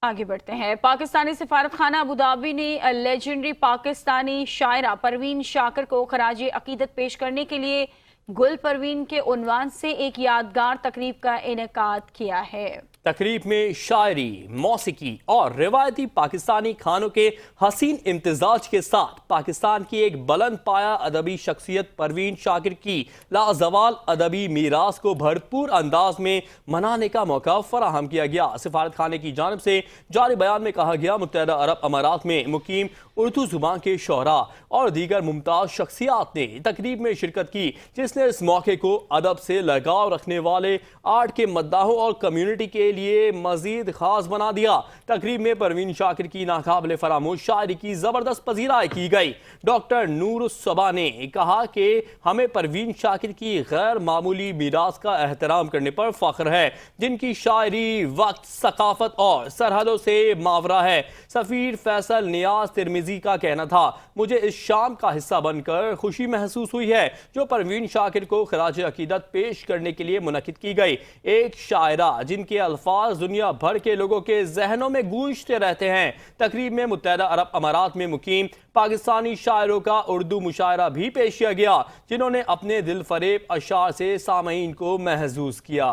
آگے بڑھتے ہیں۔ پاکستانی سفارت خانہ ابوظہبی نے لیجنڈری پاکستانی شاعرہ پروین شاکر کو خراج عقیدت پیش کرنے کے لیے گل پروین کے عنوان سے ایک یادگار تقریب کا انعقاد کیا ہے۔ تقریب میں شاعری، موسیقی اور روایتی پاکستانی کھانوں کے حسین امتزاج کے ساتھ پاکستان کی ایک بلند پایہ ادبی شخصیت پروین شاکر کی لازوال ادبی میراث کو بھرپور انداز میں منانے کا موقع فراہم کیا گیا۔ سفارت خانے کی جانب سے جاری بیان میں کہا گیا، متحدہ عرب امارات میں مقیم اردو زبان کے شعراء اور دیگر ممتاز شخصیات نے تقریب میں شرکت کی، جس نے اس موقع کو ادب سے لگاؤ رکھنے والے آرٹ کے مداحوں اور کمیونٹی کے لیے مزید خاص بنا دیا۔ تقریب میں پروین شاکر کی ناقابل فراموش شاعری کی زبردست پذیرائی کی گئی۔ ڈاکٹر نور الصبا نے کہا کہ ہمیں پروین شاکر کی غیر معمولی میراث کا احترام کرنے پر فخر ہے، جن کی شاعری وقت، ثقافت اور سرحدوں سے ماورا ہے۔ سفیر فیصل نیاز ترمیزی کا کہنا تھا، مجھے اس شام کا حصہ بن کر خوشی محسوس ہوئی ہے جو پروین شاکر کو خراج عقیدت پیش کرنے کے لیے منعقد کی گئی۔ ایک شاعرہ جن کے الفاظ دنیا بھر کے لوگوں کے ذہنوں میں گونجتے رہتے ہیں۔ تقریب میں متحدہ عرب امارات میں مقیم پاکستانی شاعروں کا اردو مشاعرہ بھی پیش کیا گیا، جنہوں نے اپنے دل فریب اشعار سے سامعین کو محظوظ کیا۔